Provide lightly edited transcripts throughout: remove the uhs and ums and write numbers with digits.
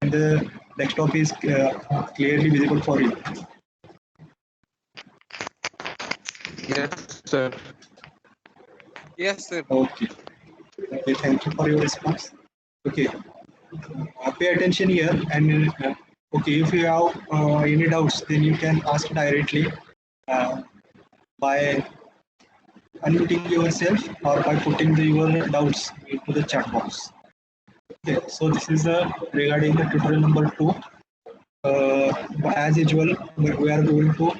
and the desktop is clearly visible for you. Yes, sir. Yes, sir. Okay. Okay, thank you for your response. Okay, pay attention here, and okay, if you have any doubts, then you can ask directly by unmuting yourself or by putting your doubts into the chat box. Okay, so this is regarding the tutorial number 2. As usual, we are going to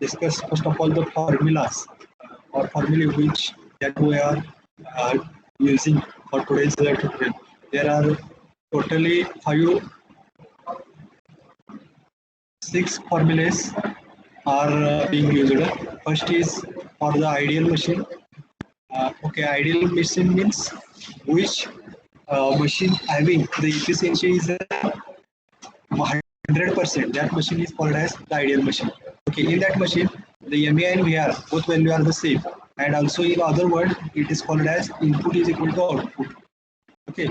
discuss first of all the formulas or formulae which that we are using for today's tutorial. There are totally 6 formulas are being used. First is for the ideal machine. Okay, ideal machine means which machine having the efficiency is 100%. That machine is called as the ideal machine. Okay, in that machine, the MEI and VR both value are the same, and also in other word, it is called as input is equal to output. Okay.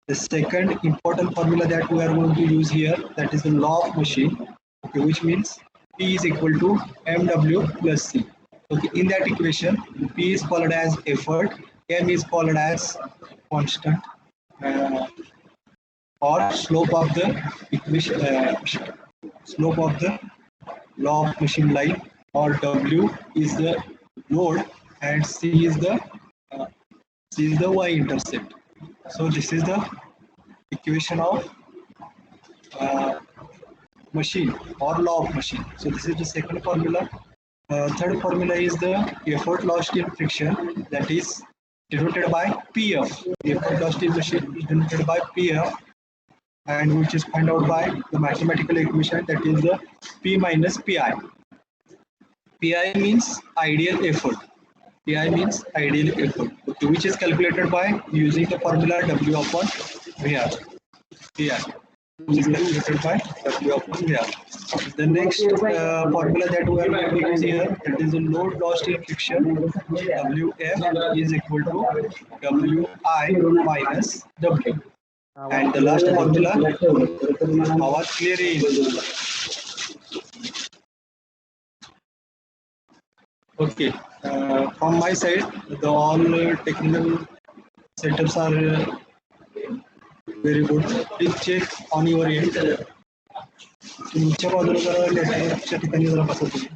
The second important formula that we are going to use here, that is the law of machine, okay, which means P is equal to MW plus C. Okay, in that equation, P is called as effort, M is called as constant, or slope of the equation, slope of the law of machine line, or W is the load, and C is the y-intercept. So this is the equation of machine or law of machine. So this is the second formula. Third formula is the effort lost in friction, that is denoted by PF. The effort lost in machine is denoted by PF, and which is found out by the mathematical equation, that is the P minus PI. PI means ideal effort. PI means ideal effort, okay, which is calculated by using the formula W upon VR. PI, which is calculated by W upon VR. The next formula that we are going to use here, that is the load lost in friction. WF is equal to WI minus W. And the last formula, our clear in. Okay, from my side, the all technical setups are very good. Please check on your end. तुमच्या बाजूला जरा नेटवर्कच्या ठिकाणी जरा बसत तुम्ही.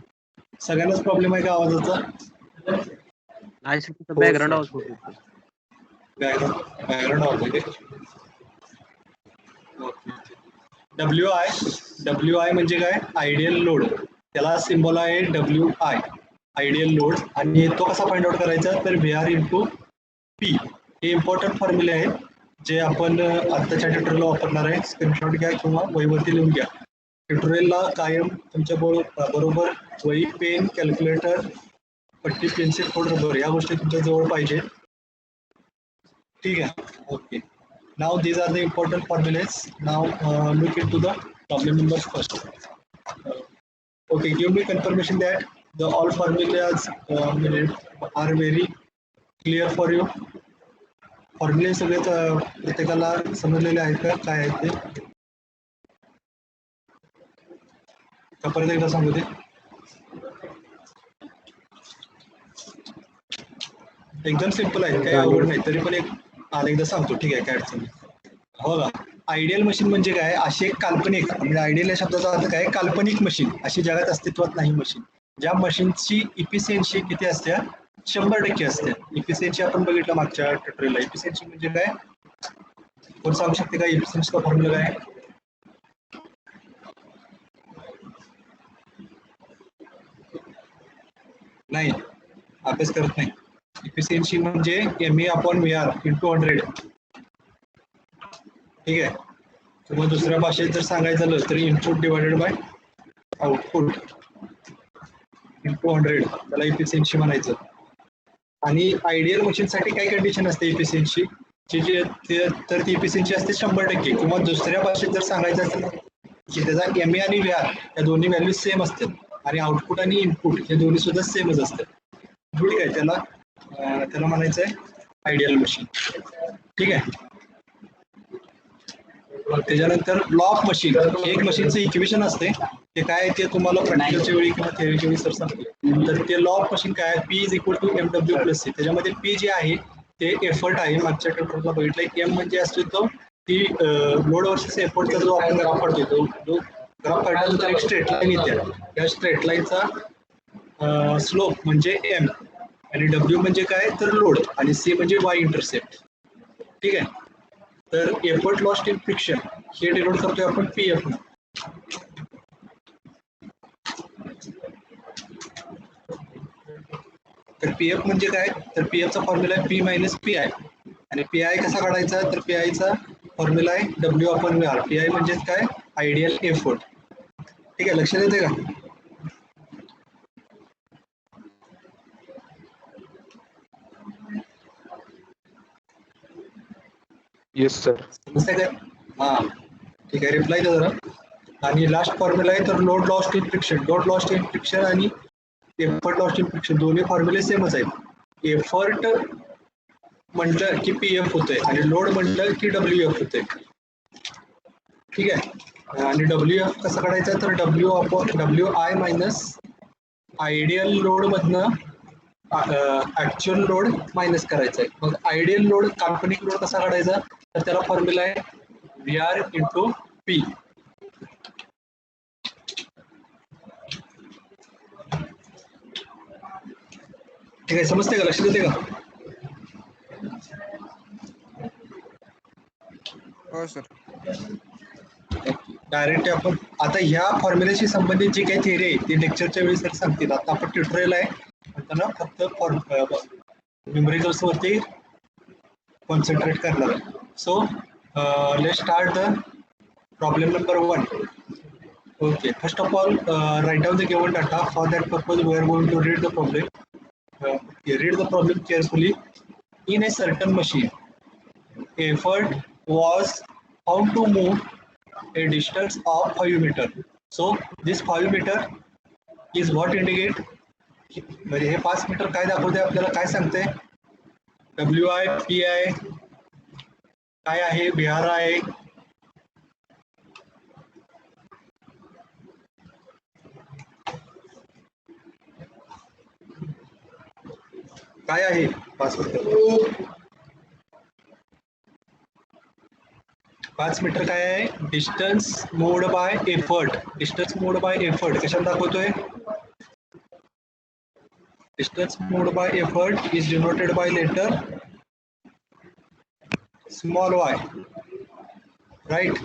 सगळ्यांनाच problem आहे का आवाजाचा? नाही सर, तिथं बॅकग्राऊंड आवाज होतो. बॅकग्राऊंड आवाज आहे. WI म्हणजे काय? Ideal load. त्याला सिम्बॉल आहे WI, आयडियल लोड. आणि तो कसा फाइंड आउट करायचा? तर VR इंटू P. हे इम्पॉर्टंट फॉर्म्युले आहेत जे आपण आताच्या ट्युटोरियलला वापरणार आहे. स्क्रीनशॉट घ्या किंवा वहीवरती लिहून घ्या. ट्युटोरियलला कायम तुमच्या बरोबर वही, पेन, कॅल्क्युलेटर, पट्टी, पेन्सिल, खोड, रबर या गोष्टी तुमच्या जवळ पाहिजे. ठीक आहे. Okay. Now these are the important formulas. Now look into the problem numbers first. Okay, give me confirmation that the all formulas are very clear for you. फॉर्म्युले सगळे प्रत्येकाला समजलेले आहेत का? काय आहेत ते परत एकदा सांगू दे. एकदम सिंपल आहे, काही अवघड नाही. तरी पण एकदा सांगतो, ठीक आहे, काय अडचण नाही. हो का. आयडियल मशीन म्हणजे काय? अशी एक काल्पनिक, म्हणजे आयडियल या शब्दाचा अर्थ काय? काल्पनिक मशीन. अशी जगात अस्तित्वात नाही मशीन, ज्या मशीनची इफिशियन्सी किती असते? 100% असते. इफिशियन्सी आपण बघितलं मागच्या ट्युटोरियलला. इफिशियन्सी म्हणजे काय? कोण सांगू शकते का इफिशियन्सीचा फॉर्म्युला काय? नाही, अभ्यास करत नाही. इफिशियन्सी म्हणजे ME अपॉन VR इंटू 100. ठीक आहे. किंवा दुसऱ्या भाषेत जर सांगायचं झालं तर input divided by output into 100, त्याला इफिशियन्सी म्हणायचं. आणि आयडियल मशीनसाठी काय कंडिशन असते इफिशियन्सी तर ती इफिशियन्सी असते 100%. किंवा दुसऱ्या भाषेत जर सांगायचं असेल की त्याचा ME आणि VR या दोन्ही व्हॅल्यू सेम असतात आणि आउटपुट आणि इनपुट हे दोन्ही सुद्धा सेमच असतात. ठीक आहे. त्याला म्हणायचं आहे आयडियल मशीन. ठीक आहे. त्याच्यानंतर लॉ ऑफ मशीन, एक मशीनचं इक्वेशन असते, ते काय ते तुम्हाला प्रॅक्टिकलच्या वेळी किंवा थेअरीच्या वेळी सर सांगते. तर ते लॉ ऑफ मशीन काय आहे, P is equal to MW plus C. त्याच्यामध्ये पी जे आहे ते एफर्ट आहे, मागच्या ट्युटोरियलला बघितलंय. एम म्हणजे असतो तो ती लोड वर्सेस एफर्टचा जो आपण ग्राफ काढतो, जो ग्राफ काढल्यानंतर एक स्ट्रेट लाईन येते, त्या स्ट्रेट लाईनचा स्लोप म्हणजे एम, आणि डब्ल्यू म्हणजे काय तर लोड, आणि सी म्हणजे वाय इंटरसेप्ट. ठीक आहे. तर एफर्ट लॉस्ट इन फ्रिक्शन हे डिनोट करतोय आपण पीएफ. तर पीएफ म्हणजे काय, तर पीएफचा फॉर्म्युला आहे पी मायनस पी आय, आणि पी आय कसा काढायचा, तर पी आयचा फॉर्म्युला आहे W upon V R. P I म्हणजे काय, आयडियल एफर्ट. ठीक आहे, लक्षात येते का? Yes sir. समजतंय काय? हा ठीक आहे, रिप्लाय द्या जरा. आणि लास्ट फॉर्म्युला आहे तर load lost in friction. Load lost in friction आणि एफर्ट लॉस्ट इन फ्रिक्शन दोन्ही फॉर्म्युले सेमच आहेत. एफर्ट म्हटलं की पी एफ होतंय, आणि लोड म्हटलं की डब्ल्यू एफ होतंय. ठीक आहे. आणि डब्ल्यू एफ कसं काढायचं, तर W upon W I minus ideal load मधनं ऍक्च्युअल लोड मायनस करायचा आहे. मग आयडियल लोड, काल्पनिक लोड कसा काढायचा, तर त्याला फॉर्म्युला आहे व्ही आर इंटू पी. ठीक आहे, समजते का, लक्षात येते का? हो सर. डायरेक्ट आपण आता ह्या फॉर्म्युल्याशी संबंधित जी काही थिअरी आहे ती लेक्चरच्या वेळी सर सांगतील. आता आपण ट्युटोरियल आहे म्हणताना फक्त न्यूमेरिकल्स वरती कॉन्सन्ट्रेट करणार आहे. So let's start the problem number 1. Okay, first of all, write down the given data. For that purpose, we are going to read the problem. Read the problem carefully. In a certain machine, effort was found to move a distance of 5 meter. So this 5 meter is what indicate. म्हणजे हे 5 metre काय दाखवते आपल्याला, काय सांगते, W I, P I काय आहे, V R आहे, काय आहे 5 मीटर. 5 मीटर काय आहे, distance moved by effort. Distance moved by effort कशाला दाखवतोय, distance moved by effort is denoted by letter small y, right?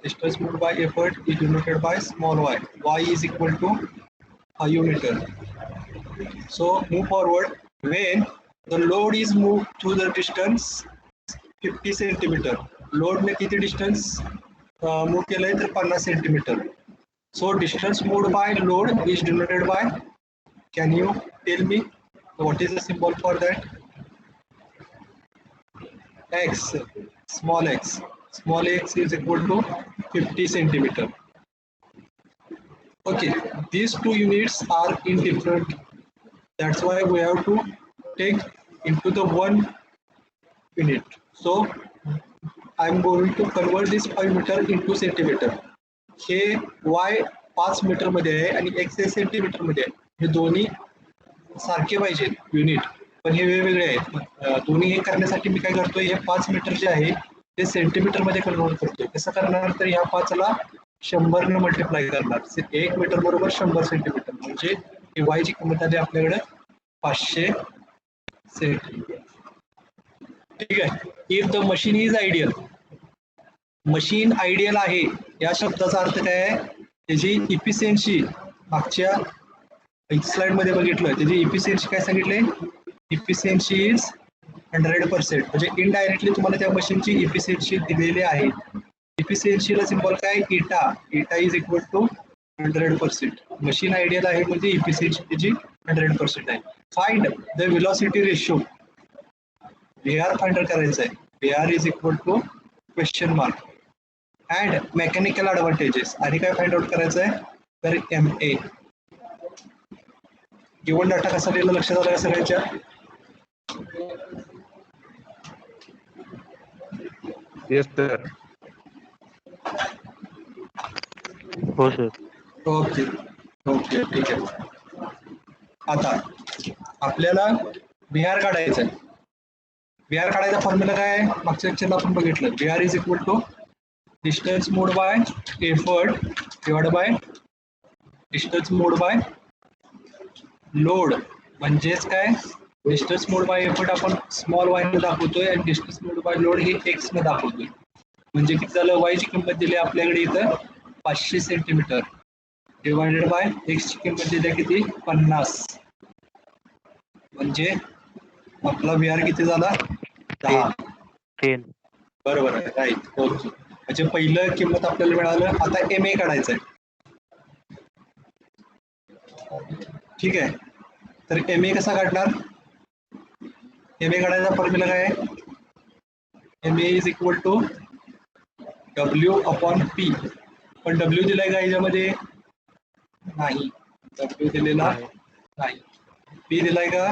Distance moved by effort is denoted by small y. Y is equal to 5 meter. So move forward. When the load is moved through the distance 50 centimeter, load ने किती distance move केलंय तर 50 centimeter. So distance moved by load is denoted by, can you tell me what is the symbol for that? X, small x. Small x is equal to 50 centimeter. Okay, these two units are indifferent. That's why we have to take into the one unit. So I'm going to convert this 5 meter into centimeter. हे y 5 metre मध्ये आहे आणि x हे centimetre मध्ये आहे. हे दोन्ही सारखे पाहिजे युनिट, पण हे वेगवेगळे आहेत. दोन्ही हे करण्यासाठी मी काय करतोय, हे 5 मीटर जे आहे ते सेंटीमीटर मध्ये कन्वर्ट करतोय. कसं करणार, तर ह्या 5 ला 100 ने मल्टिप्लाय करणार. 1 मीटर बरोबर 100 सेंटीमीटर, म्हणजे y ची किंमत आली आपल्याकडे 500 सेंटीमीटर. ठीक आहे. If the machine is ideal, machine ideal आहे या शब्दाचा अर्थ काय आहे, त्याची इफिशियन्सी मागच्या स्लाइड मध्ये बघितलं, त्याची इफिशियन्सी काय सांगितले, इफिशियन्सी इज 100%. म्हणजे इनडायरेक्टली तुम्हाला त्या मशीनची इफिशियन्सी दिलेली आहे. इफिशियन्सीला सिम्बॉल काय, eta. Eta is equal to 100%. Machine ideal आहे म्हणजे इफिशियन्सी त्याची 100% आहे. Find the velocity ratio. V R find करायचं आहे. V R is equal to question mark. And mechanical advantages, आणि काय फाइंड आउट करायचं आहे, तर MA. गिवन डाटा कसा लिहिला लक्षात आलं सगळ्यांच्या. Yes sir. हो सर. ओके ओके ठीक आहे. आता आपल्याला VR काढायचं आहे. VR काढायचा फॉर्म्युला काय आहे? मागच्या लेक्चरला आपण बघितलं. VR is equal to distance moved by effort divide by distance moved by load. म्हणजेच काय, डिस्टन्स मोड बाय एफर्ट आपण स्मॉल वाय ने दाखवतोय आणि डिस्टन्स मोड बाय लोड हे एक्स ने दाखवतोय. म्हणजे किती झालं, वाय ची किंमत दिली आपल्याकडे इथं 500 सेंटीमीटर डिवायडेड बाय एक्स ची किंमत दिली किती 50. म्हणजे आपला VR किती झाला 10. 10. बरोबर आहे, राईट. ओके. म्हणजे पहिलं किंमत आपल्याला मिळालं. आता MA काढायचं आहे. ठीक आहे. तर MA कसा काढणार? MA काढायचा फॉर्म्युला काय आहे? MA is equal to W upon P. पण W दिलाय का याच्यामध्ये? नाही. W दिलेला नाही. P दिलाय का?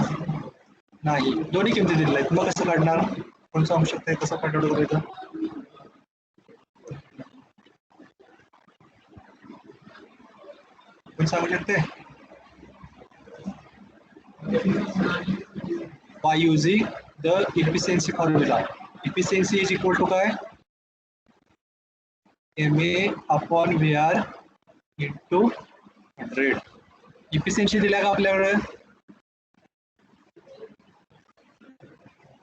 नाही. दोन्ही किमती दिलेल्या आहेत. मग कसं काढणार? कोण सांगू शकताय कसं काढणार करायचं? कोण सांगू शकते? By using the efficiency formula. Efficiency is equal to काय? MA upon VR into 100. Efficiency दिल्या का आपल्याकडे?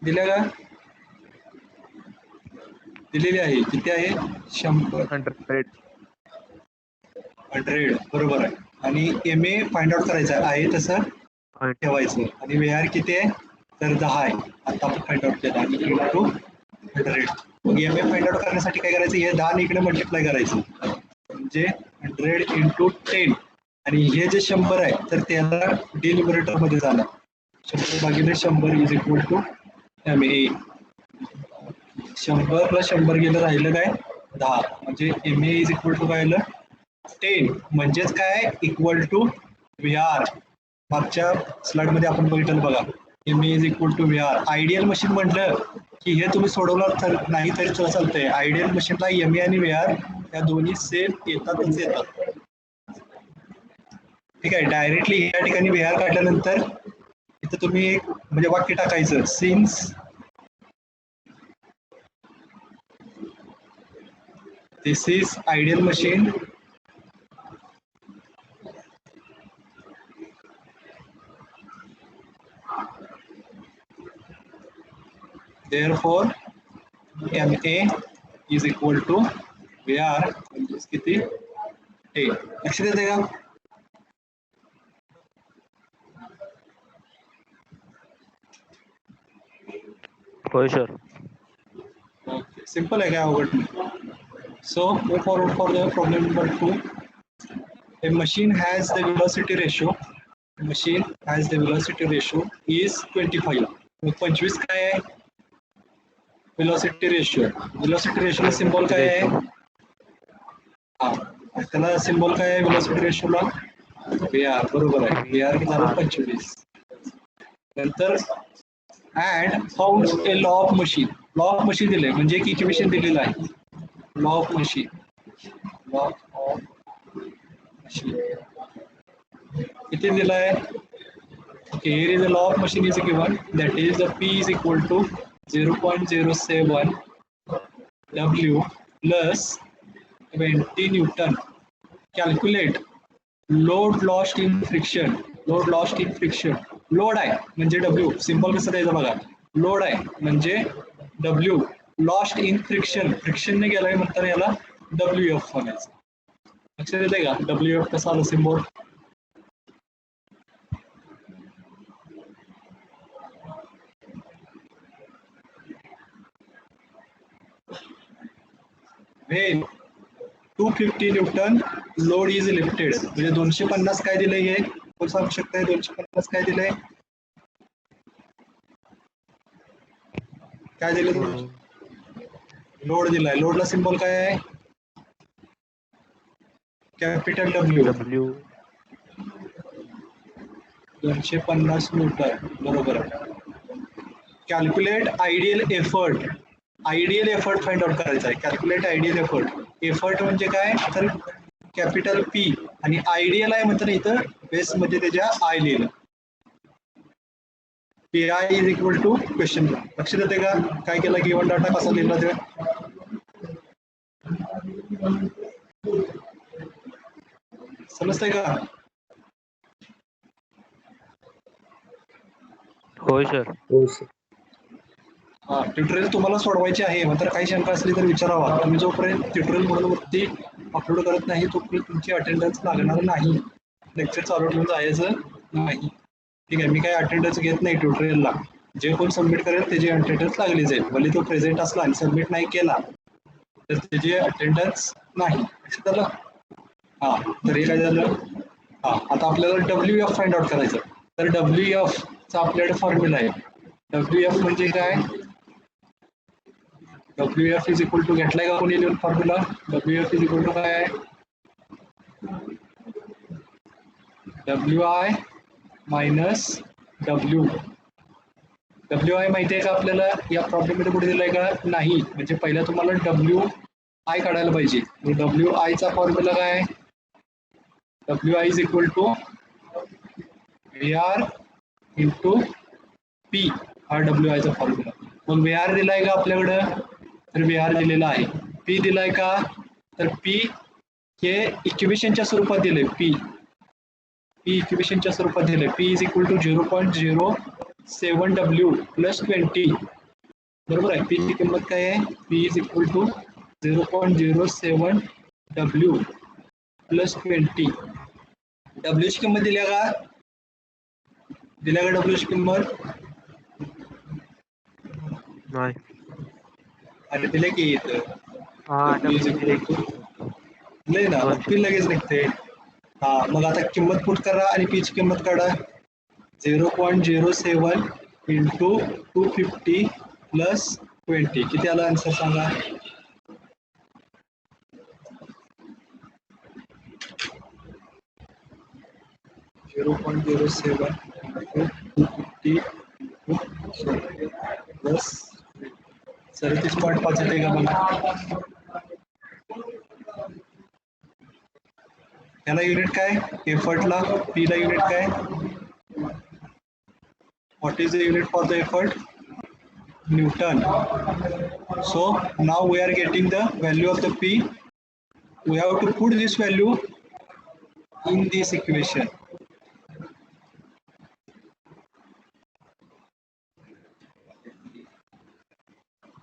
दिल्या का? दिलेली आहे. किती आहे? 100. 100 बरोबर आहे. आणि MA फाइंड आउट करायचं आहे तसं ठेवायचं. आणि VR किती आहे? तर 10 आहे. आता आपण फाइंड आउट केलं आणि इंटू 100. मग MA फाइंड आउट करण्यासाठी काय करायचं? हे 10 इकडे मल्टिप्लाय करायचं. म्हणजे 100 इंटू 10. आणि हे जे 100 आहे तर त्याला डिनोमिनेटर मध्ये झालं. 100 भागिले 100 is equal to MA. 100 plus 100 गेलं राहिलं काय 10. म्हणजे MA इज इक्वल टू काय आलं 10. म्हणजेच काय इक्वल टू VR. मागच्या स्लाइड मध्ये आपण बघितलं बघा. MA is equal to VR. Ideal machine म्हटलं की हे तुम्ही सोडवलं तर नाही तरी चालतंय. आयडियल मशीनला MA आणि VR या दोन्ही सेम येतातच येतात. ठीक आहे. डायरेक्टली या ठिकाणी VR काढल्यानंतर इथं तुम्ही एक म्हणजे वाक्य टाकायचं. Since this is ideal machine therefore MA is equal to VR. म्हणजेच किती 10. लक्ष देते का? होय सर. सिंपल आहे काय अवघड नाही. So go forward for the problem number 2. A machine has the velocity ratio. A machine has the velocity ratio is 25. 25 काय आहे? velocity ratio. velocity ratio ला सिम्बॉल काय आहे? हा त्याला सिम्बॉल काय आहे velocity ratio ला? VR. बरोबर आहे. VR किती झालं 25. नंतर and found a law of machine. law of machine दिले म्हणजे एक इक्वेशन दिलेलं आहे. law of machine. law of machine किती दिलं आहे? Okay, here is the law of machine is given, that is the P is equal to 0.07 W plus 20 Newton. Calculate load lost in friction. load lost in friction. Load आहे म्हणजे W. Simple कसं द्यायचं बघा. Load आहे म्हणजे W. Lost in friction. फ्रिक्शनने गेलाय म्हणताना याला WF म्हणायचं. लक्षात येते का? WF कसा आलं symbol? When 250 Newton load is lifted. म्हणजे 250 काय दिलंय हे? कोण सांगू शकताय 250 काय दिलंय? काय दिलं? लोड दिलाय. लोडला सिम्बॉल काय आहे? Capital W. 250 न्यूटन. बरोबर आहे. Calculate ideal effort. Ideal effort find out करायचा आहे. Calculate ideal effort. एफर्ट म्हणजे काय? तर कॅपिटल पी आणि आयडियल आहे म्हणतात इथं बेस मध्ये त्याच्या आय लिहिलं. P I is equal to question. लक्षात येते का काय केलं गिव्हन डाटा कसा लिहिला ते. समजतंय का. होय सर. हा ट्युटोरियल तुम्हाला सोडवायचे आहे मात्र काही शंका असली तर विचारावा. तुम्ही जोपर्यंत ट्युटोरियल म्हणून वरती अपलोड करत नाही तोपर्यंत तुमची अटेंडन्स लागणार नाही. लेक्चर चालू ठेवून जायचं नाही. ठीक आहे. मी काही अटेंडन्स घेत नाही ट्युटोरियलला. जे कोण सबमिट करेल त्याची अटेंडन्स लागली जाईल. भले तो प्रेझेंट असला आणि सबमिट नाही केला तर त्याची अटेंडन्स नाही. लक्षात आलं. हा तर हे काय झालं. हा आता आपल्याला WF फाइंड आउट करायचं. तर WF चा आपल्याकडे फॉर्म्युला आहे. WF म्हणजे काय. WF इज इक्वल टू घेतलाय का कोणी formula. WF is equal to काय आहे. WI minus W. WI माहिती आहे का आपल्याला. या प्रॉब्लेम मध्ये कुठे दिलाय का नाही. म्हणजे पहिला तुम्हाला WI काढायला पाहिजे. WI चा फॉर्म्युला काय आहे. WI is equal to VR into P. हा WI चा फॉर्म्युला. मग VR दिलाय का आपल्याकडं. तर VR दिलेला आहे. P दिलाय का तर P हे इक्वेशनच्या स्वरूपात दिले. P इक्वेशनच्या स्वरूपात दिले. P is equal to 0.07 W plus 20. बरोबर आहे. P ची किंमत काय आहे. P is equal to 0.07 W plus 20. W ची किंमत दिल्या का. दिल्या का W ची किंमत. नाही. अरे दिले की येतं. हा नाही ना P लगेच निघते. हा मग आता किंमत पुट करा आणि P ची किंमत काढा. 0.07 इंटू 250 प्लस 20. किती आला आन्सर सांगा. प्लस 37.5 येते का बघा. याला युनिट काय. एफर्टला. P ला युनिट काय. What is the unit for the effort. Newton. So now we are getting the value of the P. We have to put this value in this equation.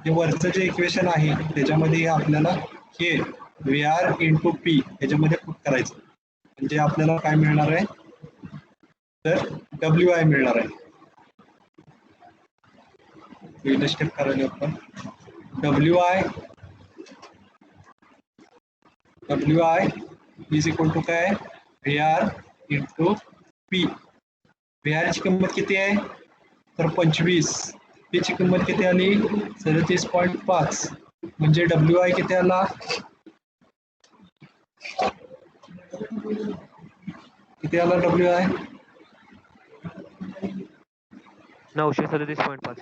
हे वरचं जे इक्वेशन आहे त्याच्यामध्ये आपल्याला हे VR इंटू P याच्यामध्ये put करायचं. म्हणजे आपल्याला काय मिळणार आहे तर WI मिळणार आहे. पहिलं स्टेप करायला आपण. WI इज इक्वल टू काय VR इंटू P. VR ची किंमत किती आहे तर 25. P ची किंमत किती आली 37.5. म्हणजे WI किती आला WI 937.5.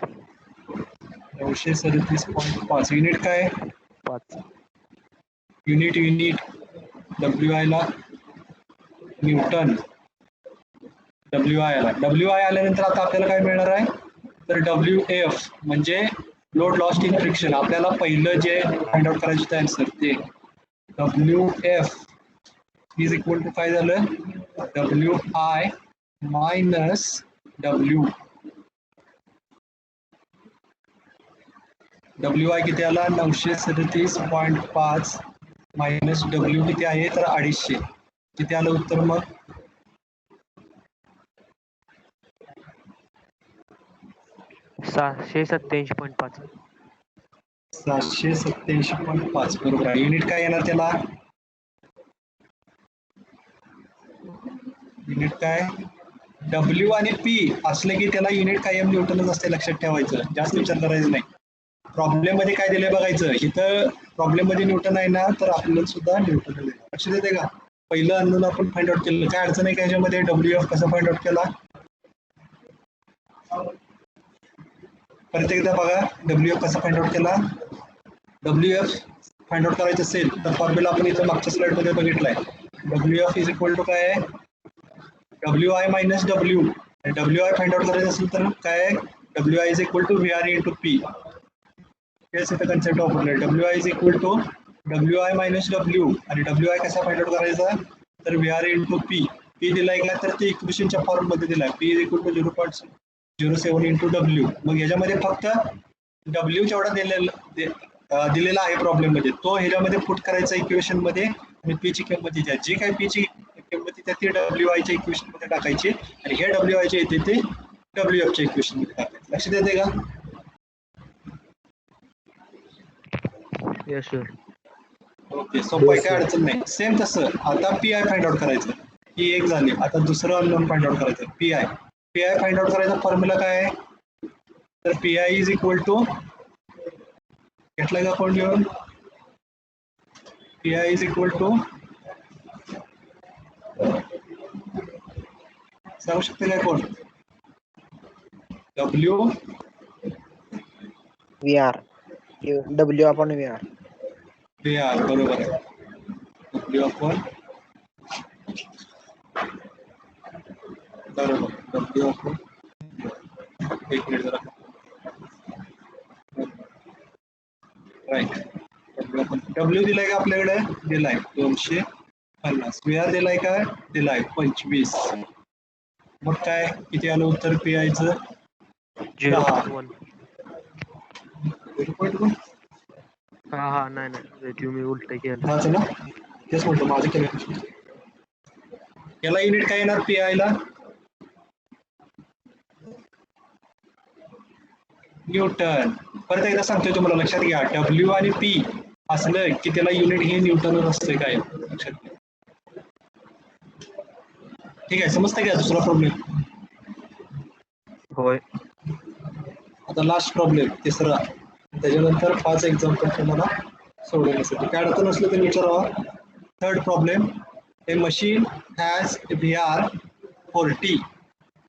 937.5. युनिट काय 5. युनिट WI ला न्यूटन. WI आल्यानंतर आता आपल्याला काय मिळणार आहे तर WF म्हणजे लोड लॉस्ट इन फ्रिक्शन. आपल्याला पहिलं जे फाइंड आउट करायचं आन्सर ते WF इज इक्वल टू काय झालं WI मायनस W. WI किती आला 937.5 मायनस W किती आहे तर 250. किती आलं उत्तर मग 787.5. 787.5. बरोबर आहे. युनिट काय येणार त्याला युनिट काय W आणि P असले की त्याला युनिट कायम न्यूटनच असते. लक्षात ठेवायचं. जास्त विचार करायचा नाही. प्रॉब्लेम मध्ये काय दिले बघायचं. इथं प्रॉब्लेम मध्ये न्यूटन आहे ना तर आपल्याला सुद्धा न्यूटन. लक्षात येते का. पहिलं अननोन आपण फाइंड आउट केलं. काय अडचण आहे का याच्यामध्ये. WF कसा फाइंड आउट केला परत एकदा बघा. WF कसा फाइंड आउट केला. WF फाइंड आउट करायचं असेल तर फॉर्म्युला आपण इथं मागच्या स्लाइडमध्ये बघितलाय. WF इज इक्वल टू काय आहे, WI मायनस डब्ल्यू. आणि WI फाइंड आउट करायचं असेल तर काय आहे, WI is equal to VR into P. हेच इथं कन्सेप्ट वापरलाय. WI is equal to WI minus W. आणि WI कसा फाइंड आउट करायचा तर VR इंटू P. P दिलाय का तर ते इक्वेशनच्या फॉर्म मध्ये दिलाय. P is equal to 0.07 into W. मग ह्याच्यामध्ये फक्त डब्ल्यू जेवढा दिलेला आहे प्रॉब्लेम मध्ये तो ह्याच्यामध्ये पुट करायचा इक्वेशन मध्ये आणि पी ची किंमत द्या. जी काही पी ची किंमत त्या ती WI च्या इक्वेशन मध्ये टाकायची आणि हे WI चे येते ते WF च्या इक्वेशन मध्ये टाकायचे. लक्षात येते का? Yes sir. ओके, सोपं आहे, काय अडचण नाही. सेम तसं आता PI फाइंड आउट करायचं. ही एक झाली. आता दुसरं अननोन फाइंड आउट करायचं. PI फाइंड आउट करायचा फॉर्म्युला काय आहे तर PI इज इक्वल टू, घेतलाय का कोण लिहून? PI इज इक्वल टू, सांगू शकते काय कोण? W VR. W upon VR. VR बरोबर आहे. W आपण बरोबर W आपण एक मिनिट जरा राईट. W दिलाय का आपल्याकडे? दिलाय 250. VR दिलाय का? दिलाय 25. मग काय किती आलं उत्तर PI चं? 0.1. 0.1. हा नाही तुम्ही उलट केलं. माझं ना तेच म्हणतो, माझं केलं. याला युनिट काय येणार PI ला? न्यूटन. परत एकदा सांगतोय तुम्हाला, लक्षात घ्या. W आणि P असलं की त्याला युनिट हे न्यूटनच असते काय, लक्षात घ्या. ठीक आहे, समजतं का दुसरा प्रॉब्लेम? होय. आता लास्ट प्रॉब्लेम तिसरा, त्याच्यानंतर 5 एक्झाम्पल तुम्हाला सोडवण्यासाठी. काय अडचण नसलं तर विचारावा. Third problem, A machine has VR 40.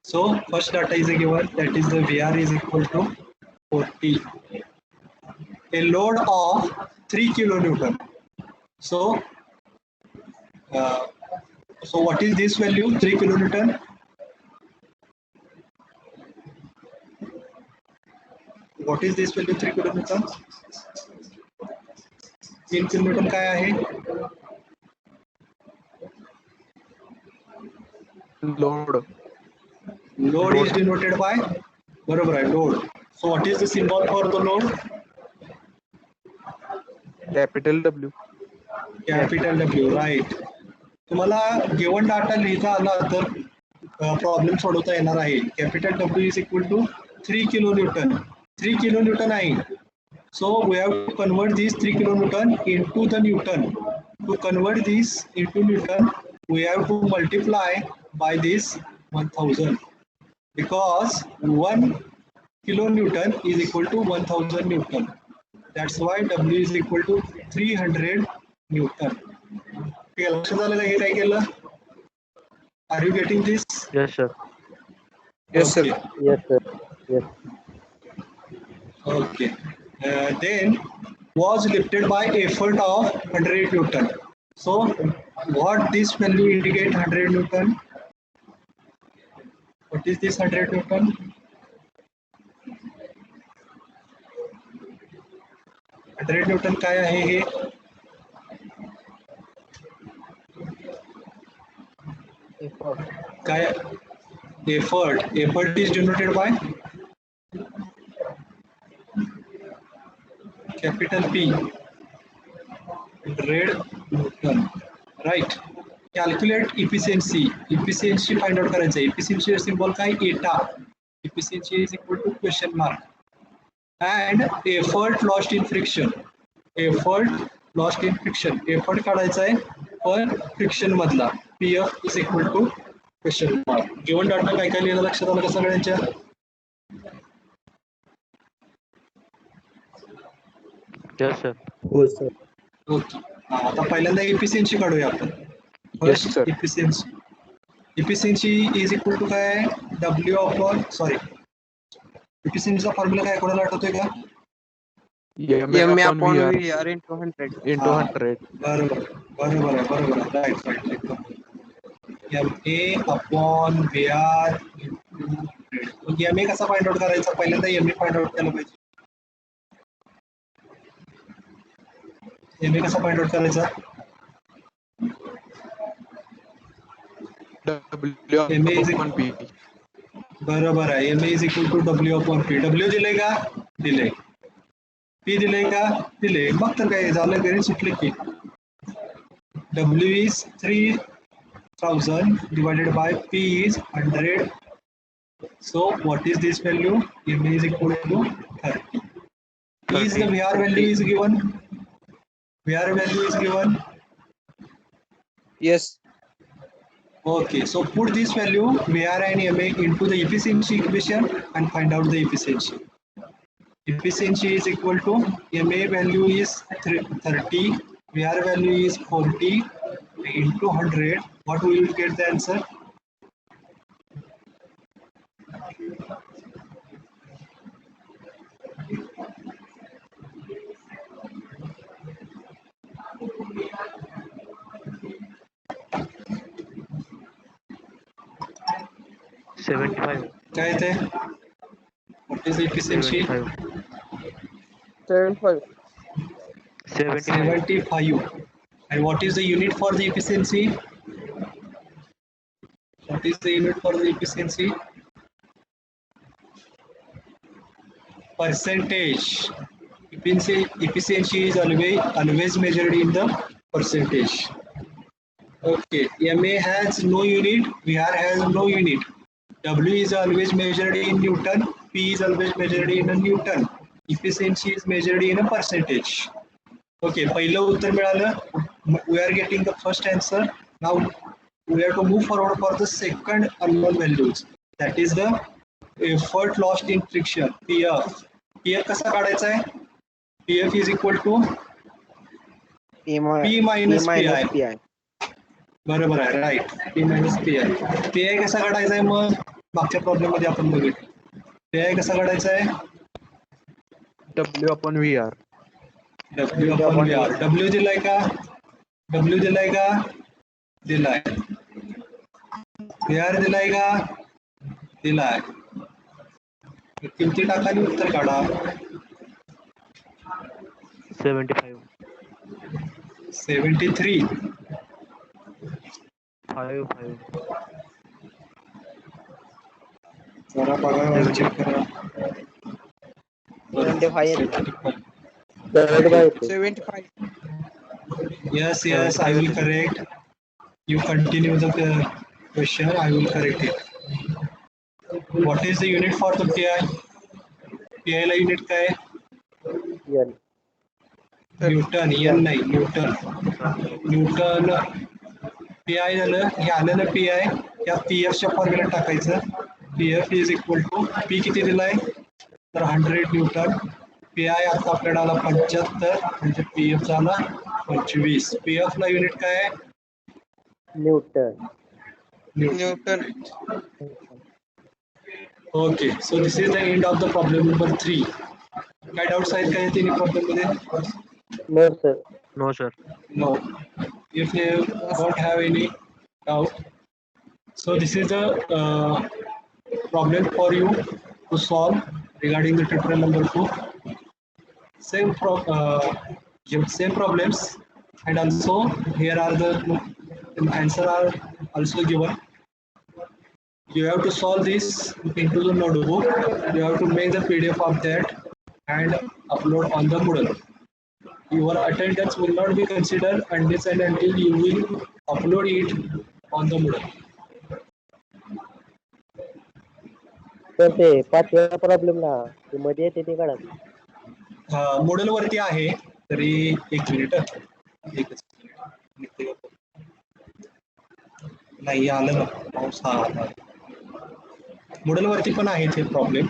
So first data is given, that is the VR is equal to 40. A load of 3 kilonewton. So what is this value? 3 kilonewton. What is this value? 3 kilonewton. 3 kilonewton काय आहे? Load. Load is denoted by, बरोबर आहे, load. So what is the symbol for the load? Capital W. Capital W, right. तुम्हाला given data लिहिता आला तर problem सोडवता येणार आहे. Capital W is equal to 3 kilo newton. 3 kilo newton आहे. So we have to convert these 3 kilonewton into the Newton. To convert this into Newton, we have to multiply by this 1000, because 1 kilonewton is equal to 1000 Newton. That's why W is equal to 300 Newton. ठीक आहे, लक्षात आलं का हे काय केलं? Are you getting this? Yes sir. Yes, sir. Yes, sir. Yes. Okay. Then was lifted by effort of 100 Newton. So what this value indicate 100 Newton? What is this 100 Newton? 100 Newton काय आहे हे? काय? Effort is denoted by capital P. 100 Newton. Right. Calculate efficiency. Efficiency find out करायचं. Efficiency symbol काय? eta. Efficiency is equal to question mark. And effort lost in friction. Effort lost in friction. Effort काढायचा आहे पण friction मधला. PF is equal to question mark. Given data काय काय लिहिलं लक्षात आलं का सगळ्यांच्या? Yes sir. हो सर. ओके. आता पहिल्यांदा एफिशियन्सी काढूया आपण. Yes, sir. Efficiency. Efficiency is equal to काय? W अपॉन, सॉरी, एफिशियन्सीचा फॉर्म्युला काय कोणाला आठवतोय का? MA upon upon VR VR into 100. into हा, 100. बरोबर आहे right right M A upon V R मग एम ए कसा फाइंड आउट करायचा पहिल्यांदा एम ए फाइंड आउट केलं पाहिजे एम ए कसा फाइंड आउट करायचा W M A is upon P. बरोबर आहे M A is equal to W upon P W दिले का दिले पी दिले का दिले मग तर काय झालं घरी सुटले की W is 3000 divided by p is 100 so what is this value m is equal to 30 is the 30. vr value is given vr value is given Yes. okay so put this value vr and ma into the efficiency equation and find out the efficiency efficiency is equal to ma value is 30 vr value is 40 into 100 what we will get the answer 75. काय ते what is the efficiency 75. 75. 75. 75 and what is the unit for the efficiency what is the unit for the efficiency percentage efficiency is always measured in the percentage okay ma has no unit vr has no unit w is always measured in newton p is always measured in a newton efficiency is measured in a percentage okay पहिलं उत्तर मिळालं we are getting the first answer now we have to move forward for the second unknown values that is the effort lost in friction pf pf कसा काढायचा आहे pf is equal to P P minus PI. PI. बरोबर आहे right P minus P I P I कसा काढायचा आहे मग मागच्या प्रॉब्लेम मध्ये आपण बघितलं पी आय कसा काढायचा आहे W upon VR. W upon V R W दिलाय का डब्ल्यू दिलाय का दिलाय व्ही आर दिलाय का दिलाय किमती टाकाने उत्तर काढा 75. 73 5. 5. जरा बघा चेक करा 75. 75. Yes, yes, I will correct. You continue the question, I will correct it. What is the unit for the PI? PI ला unit काय आहे? N. न्यूटन एन नाही न्यूटन न्यूटन PI झालं हे आलं ना PI या PF च्या फॉर्म्युला टाकायचं PF is equal to P किती दिलाय तर 100 न्यूटन PI आता आपल्याला आला 75 म्हणजे PF झाला 25 PF ला युनिट काय आहे Newton. Newton. Okay so this is the end of the problem number 3 काय डाउट्स आहेत का या तिन्ही प्रॉब्लेम मध्ये No, sir. No, sir. No. If you don't have any doubt, so this is the problem for you to solve regarding the tutorial number 2. Same problems, and also here are the answer are also given. You have to solve this into the notebook. You have to make the PDF of that and upload on the Moodle. Your attendance will not be considered unless and until you will upload it on the Moodle. तर ते पाचव्या प्रॉब्लेमला मध्ये येते ते काढा Moodle वरती आहे तरी एक मिनिट एकच मिनिट नाही आलं ना पाऊस हा आला Moodle वरती पण आहे ते प्रॉब्लेम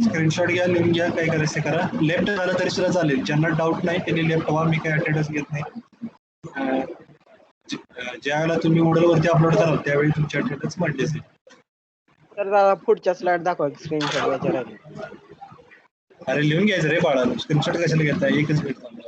स्क्रीनशॉट घ्या लिहून घ्या काय करायचं करा लेफ्ट झालं तरी सुद्धा चालेल ज्यांना डाऊट नाही त्यांनी लेफ्ट व्हा मी काही अटेंडन्स घेत नाही ज्या वेळेला तुम्ही Moodle वरती अपलोड कराल त्यावेळी तुमची अटेंडन्स मांडली जाईल तर दादा पुढच्या स्लाइड दाखवा स्क्रीनशॉट घ्यायचे राहिले. अरे लिहून घ्यायचं रे बाळा, स्क्रीनशॉट कशाला घेताय, एकच मिनिट थांब.